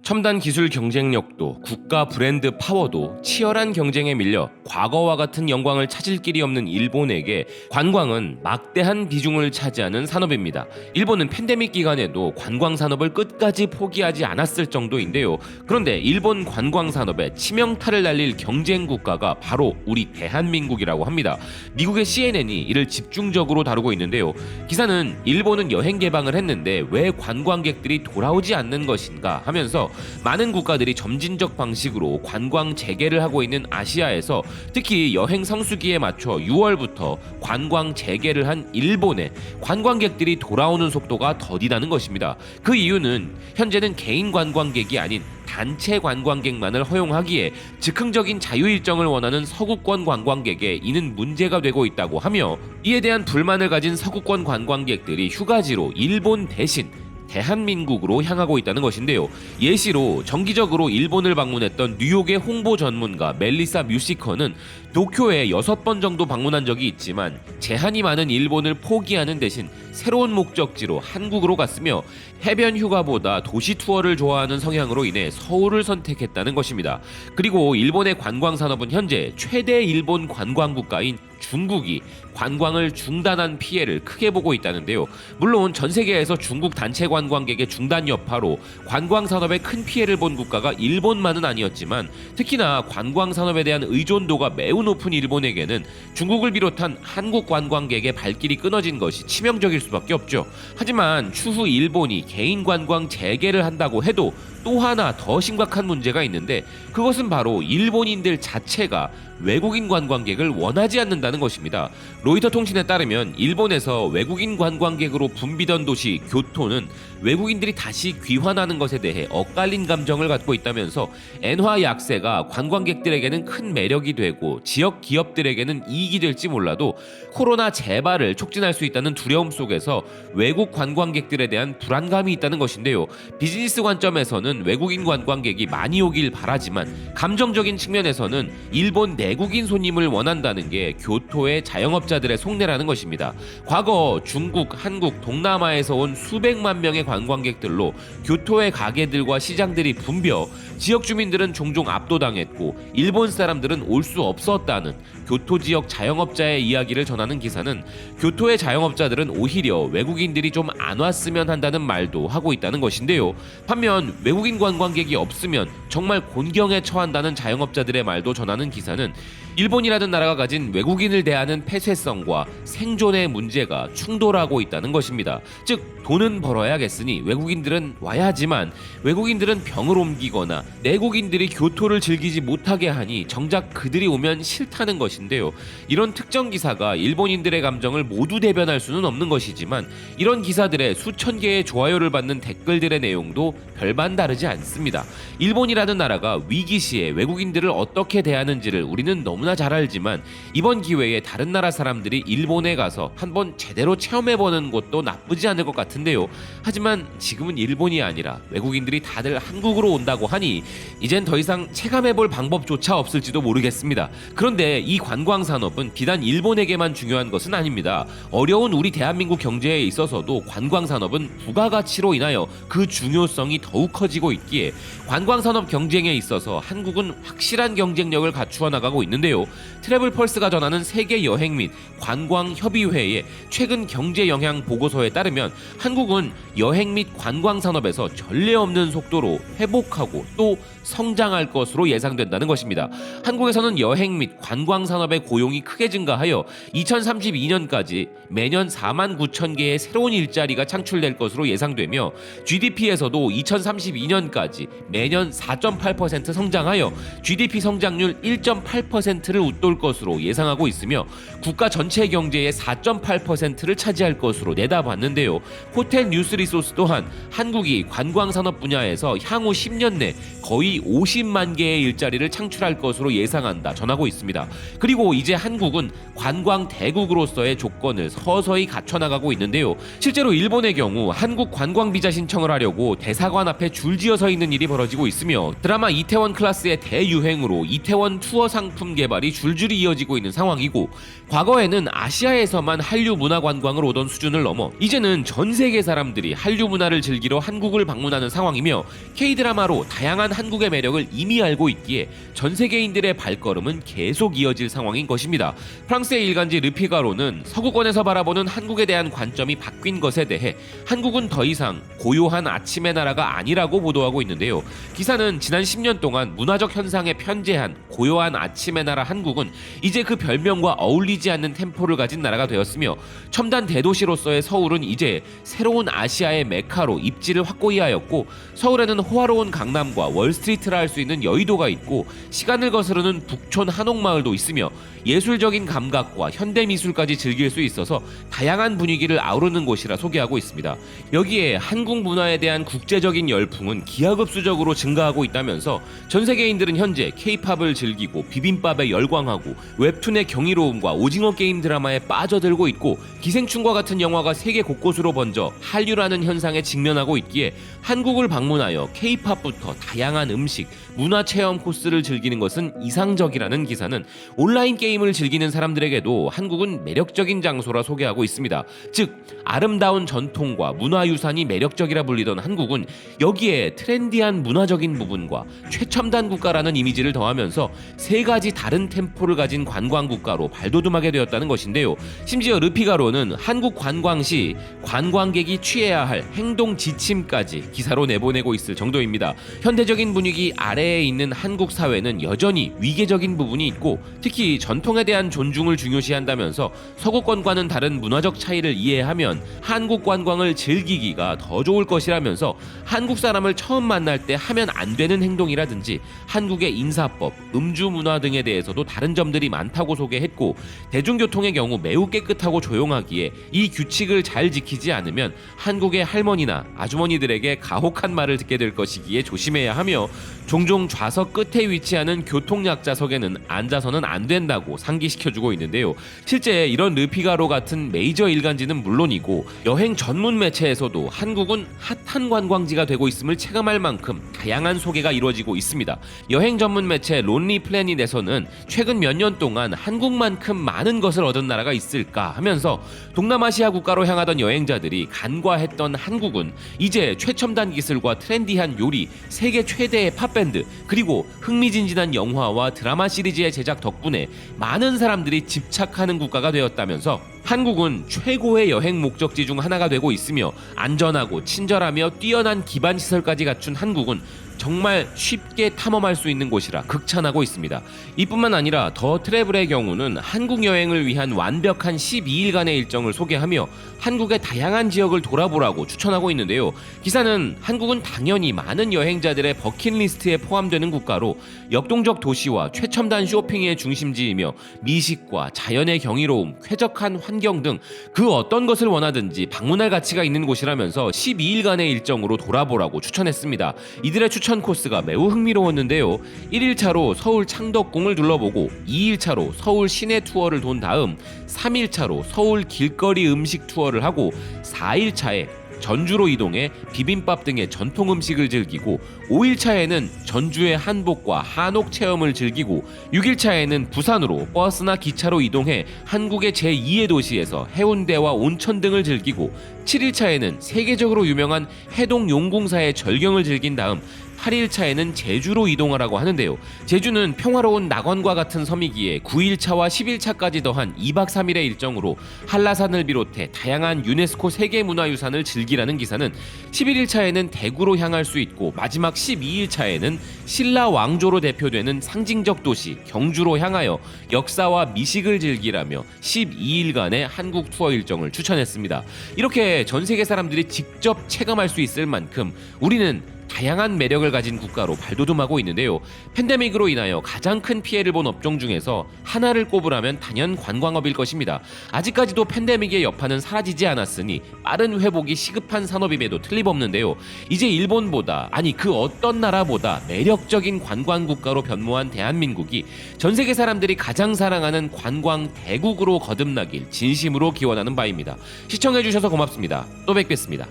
첨단 기술 경쟁력도 국가 브랜드 파워도 치열한 경쟁에 밀려 과거와 같은 영광을 찾을 길이 없는 일본에게 관광은 막대한 비중을 차지하는 산업입니다. 일본은 팬데믹 기간에도 관광 산업을 끝까지 포기하지 않았을 정도인데요. 그런데 일본 관광 산업에 치명타를 날릴 경쟁 국가가 바로 우리 대한민국이라고 합니다. 미국의 CNN이 이를 집중적으로 다루고 있는데요. 기사는 일본은 여행 개방을 했는데 왜 관광객들이 돌아오지 않는 것인가 하면서 많은 국가들이 점진적 방식으로 관광 재개를 하고 있는 아시아에서 특히 여행 성수기에 맞춰 6월부터 관광 재개를 한 일본에 관광객들이 돌아오는 속도가 더디다는 것입니다. 그 이유는 현재는 개인 관광객이 아닌 단체 관광객만을 허용하기에 즉흥적인 자유 일정을 원하는 서구권 관광객에 이는 문제가 되고 있다고 하며, 이에 대한 불만을 가진 서구권 관광객들이 휴가지로 일본 대신 대한민국으로 향하고 있다는 것인데요. 예시로 정기적으로 일본을 방문했던 뉴욕의 홍보 전문가 멜리사 뮤시커는 도쿄에 6번 정도 방문한 적이 있지만 제한이 많은 일본을 포기하는 대신 새로운 목적지로 한국으로 갔으며, 해변 휴가보다 도시 투어를 좋아하는 성향으로 인해 서울을 선택했다는 것입니다. 그리고 일본의 관광 산업은 현재 최대 일본 관광 국가인 중국이 관광을 중단한 피해를 크게 보고 있다는데요. 물론 전 세계에서 중국 단체 관광객의 중단 여파로 관광 산업에 큰 피해를 본 국가가 일본만은 아니었지만, 특히나 관광 산업에 대한 의존도가 매우 높은 일본에게는 중국을 비롯한 한국 관광객의 발길이 끊어진 것이 치명적일 수밖에 없죠. 하지만 추후 일본이 개인 관광 재개를 한다고 해도 또 하나 더 심각한 문제가 있는데, 그것은 바로 일본인들 자체가 외국인 관광객을 원하지 않는다는 것입니다. 로이터 통신에 따르면 일본에서 외국인 관광객으로 붐비던 도시 교토는 외국인들이 다시 귀환하는 것에 대해 엇갈린 감정을 갖고 있다면서, 엔화 약세가 관광객들에게는 큰 매력이 되고 지역 기업들에게는 이익이 될지 몰라도 코로나 재발을 촉진할 수 있다는 두려움 속에서 외국 관광객들에 대한 불안감이 있다는 것인데요. 비즈니스 관점에서는 외국인 관광객이 많이 오길 바라지만, 감정적인 측면에서는 일본 내국인 손님을 원한다는 게 교토의 자영업자들의 속내라는 것입니다. 과거 중국, 한국, 동남아에서 온 수백만 명의 관광객들로 교토의 가게들과 시장들이 붐벼 지역 주민들은 종종 압도당했고 일본 사람들은 올 수 없었다는 교토 지역 자영업자의 이야기를 전하는 기사는, 교토의 자영업자들은 오히려 외국인들이 좀 안 왔으면 한다는 말도 하고 있다는 것인데요. 반면 외국인 관광객이 없으면 정말 곤경에 처한다는 자영업자들의 말도 전하는 기사는, 일본이라는 나라가 가진 외국인을 대하는 폐쇄성과 생존의 문제가 충돌하고 있다는 것입니다. 즉, 돈은 벌어야겠으니 외국인들은 와야 하지만 외국인들은 병을 옮기거나 내국인들이 교토를 즐기지 못하게 하니 정작 그들이 오면 싫다는 것인데요. 이런 특정 기사가 일본인들의 감정을 모두 대변할 수는 없는 것이지만, 이런 기사들의 수천 개의 좋아요를 받는 댓글들의 내용도 별반 다르지 않습니다. 일본이라는 나라가 위기 시에 외국인들을 어떻게 대하는지를 우리는 너무나 잘 알지만, 이번 기회에 다른 나라 사람들이 일본에 가서 한번 제대로 체험해보는 것도 나쁘지 않을 것 같은데요. 하지만 지금은 일본이 아니라 외국인들이 다들 한국으로 온다고 하니 이젠 더 이상 체감해볼 방법조차 없을지도 모르겠습니다. 그런데 이 관광 산업은 비단 일본에게만 중요한 것은 아닙니다. 어려운 우리 대한민국 경제에 있어서도 관광 산업은 부가가치로 인하여 그 중요성이 더욱 커지고 있기에 관광 산업 경쟁에 있어서 한국은 확실한 경쟁력을 갖추어 나가고 있는데요. 트래블펄스가 전하는 세계 여행 및 관광 협의회의 최근 경제 영향 보고서에 따르면, 한국은 여행 및 관광 산업에서 전례 없는 속도로 회복하고 또 성장할 것으로 예상된다는 것입니다. 한국에서는 여행 및 관광 산업의 고용이 크게 증가하여 2032년까지 매년 4만 9천 개의 새로운 일자리가 창출될 것으로 예상되며, GDP에서도 2032년까지 매년 4.8% 성장하여 GDP 성장률 1.8%를 웃돌 것으로 예상하고 있으며, 국가 전체 경제의 4.8%를 차지할 것으로 내다봤는데요. 호텔 뉴스 리소스 또한 한국이 관광 산업 분야에서 향후 10년 내 거의 50만 개의 일자리를 창출할 것으로 예상한다 전하고 있습니다. 그리고 이제 한국은 관광 대국으로서의 조건을 서서히 갖춰나가고 있는데요. 실제로 일본의 경우 한국 관광 비자 신청을 하려고 대사관 앞에 줄지어 서 있는 일이 벌어지고 있으며, 드라마 이태원 클라스의 대유행으로 이태원 투어 상품 개발 개발이 줄줄이 이어지고 있는 상황이고, 과거에는 아시아에서만 한류 문화 관광을 오던 수준을 넘어 이제는 전 세계 사람들이 한류 문화를 즐기러 한국을 방문하는 상황이며, K드라마로 다양한 한국의 매력을 이미 알고 있기에 전 세계인들의 발걸음은 계속 이어질 상황인 것입니다. 프랑스의 일간지 르피가로는 서구권에서 바라보는 한국에 대한 관점이 바뀐 것에 대해 한국은 더 이상 고요한 아침의 나라가 아니라고 보도하고 있는데요. 기사는 지난 10년 동안 문화적 현상에 편재한 고요한 아침의 나라 한국은 이제 그 별명과 어울리지 않는 템포를 가진 나라가 되었으며, 첨단 대도시로서의 서울은 이제 새로운 아시아의 메카로 입지를 확고히 하였고, 서울에는 호화로운 강남과 월스트리트라 할 수 있는 여의도가 있고, 시간을 거스르는 북촌 한옥마을도 있으며, 예술적인 감각과 현대미술까지 즐길 수 있어서 다양한 분위기를 아우르는 곳이라 소개하고 있습니다. 여기에 한국 문화에 대한 국제적인 열풍은 기하급수적으로 증가하고 있다면서 전 세계인들은 현재 K-팝을 즐기고 비빔밥에 열광하고 웹툰의 경이로움과 오징어 게임 드라마에 빠져들고 있고, 기생충과 같은 영화가 세계 곳곳으로 번져 한류라는 현상에 직면하고 있기에 한국을 방문하여 K-팝부터 다양한 음식, 문화 체험 코스를 즐기는 것은 이상적이라는 기사는 온라인 게임을 즐기는 사람들에게도 한국은 매력적인 장소라 소개하고 있습니다. 즉, 아름다운 전통과 문화유산이 매력적이라 불리던 한국은 여기에 트렌디한 문화적인 부분과 최첨단 국가라는 이미지를 더하면서 세 가지 다른 템포를 가진 관광 국가로 발돋움하게 되었다는 것인데요. 심지어 르피가로는 한국 관광 시 관광객이 취해야 할 행동 지침까지 기사로 내보내고 있을 정도입니다. 현대적인 분위기 아래에 있는 한국 사회는 여전히 위계적인 부분이 있고, 특히 전통에 대한 존중을 중요시한다면서 서구권과는 다른 문화적 차이를 이해하면 한국 관광을 즐기기가 더 좋을 것이라면서 한국 사람을 처음 만날 때 하면 안 되는 행동이라든지 한국의 인사법, 음주 문화 등에 대해서도 다른 점들이 많다고 소개했고, 대중교통의 경우 매우 깨끗하고 조용하기에 이 규칙을 잘 지키지 않으면 한국의 할머니나 아주머니들에게 가혹한 말을 듣게 될 것이기에 조심해야 하며, 종종 좌석 끝에 위치하는 교통약자석에는 앉아서는 안 된다고 상기시켜주고 있는데요. 실제 이런 르피가로 같은 메이저 일간지는 물론이고 여행 전문 매체에서도 한국은 핫한 관광지가 되고 있음을 체감할 만큼 다양한 소개가 이루어지고 있습니다. 여행 전문 매체 론리 플래닛에서는 최근 몇 년 동안 한국만큼 많은 것을 얻은 나라가 있을까 하면서 동남아시아 국가로 향하던 여행자들이 간과했던 한국은 이제 최첨단 기술과 트렌디한 요리, 세계 최대의 팝밴드, 그리고 흥미진진한 영화와 드라마 시리즈의 제작 덕분에 많은 사람들이 집착하는 국가가 되었다면서 한국은 최고의 여행 목적지 중 하나가 되고 있으며, 안전하고 친절하며 뛰어난 기반 시설까지 갖춘 한국은 정말 쉽게 탐험할 수 있는 곳이라 극찬하고 있습니다. 이뿐만 아니라 더 트래블의 경우는 한국 여행을 위한 완벽한 12일간의 일정을 소개하며 한국의 다양한 지역을 돌아보라고 추천하고 있는데요. 기사는 한국은 당연히 많은 여행자들의 버킷리스트에 포함되는 국가로 역동적 도시와 최첨단 쇼핑의 중심지이며 미식과 자연의 경이로움, 쾌적한 환경 등 그 어떤 것을 원하든지 방문할 가치가 있는 곳이라면서 12일간의 일정으로 돌아보라고 추천했습니다. 이들의 추천 코스가 매우 흥미로웠는데요. 1일차로 서울 창덕궁을 둘러보고, 2일차로 서울 시내 투어를 돈 다음 3일차로 서울 길거리 음식 투어를 하고, 4일차에 전주로 이동해 비빔밥 등의 전통 음식을 즐기고, 5일차에는 전주의 한복과 한옥 체험을 즐기고, 6일차에는 부산으로 버스나 기차로 이동해 한국의 제2의 도시에서 해운대와 온천 등을 즐기고, 7일차에는 세계적으로 유명한 해동 용궁사의 절경을 즐긴 다음 8일차에는 제주로 이동하라고 하는데요. 제주는 평화로운 낙원과 같은 섬이기에 9일차와 10일차까지 더한 2박 3일의 일정으로 한라산을 비롯해 다양한 유네스코 세계문화유산을 즐기라는 기사는 11일차에는 대구로 향할 수 있고, 마지막 12일차에는 신라 왕조로 대표되는 상징적 도시 경주로 향하여 역사와 미식을 즐기라며 12일간의 한국 투어 일정을 추천했습니다. 이렇게 전 세계 사람들이 직접 체감할 수 있을 만큼 우리는 다양한 매력을 가진 국가로 발돋움하고 있는데요. 팬데믹으로 인하여 가장 큰 피해를 본 업종 중에서 하나를 꼽으라면 단연 관광업일 것입니다. 아직까지도 팬데믹의 여파는 사라지지 않았으니 빠른 회복이 시급한 산업임에도 틀림없는데요. 이제 일본보다, 아니 그 어떤 나라보다 매력적인 관광 국가로 변모한 대한민국이 전 세계 사람들이 가장 사랑하는 관광 대국으로 거듭나길 진심으로 기원하는 바입니다. 시청해주셔서 고맙습니다. 또 뵙겠습니다.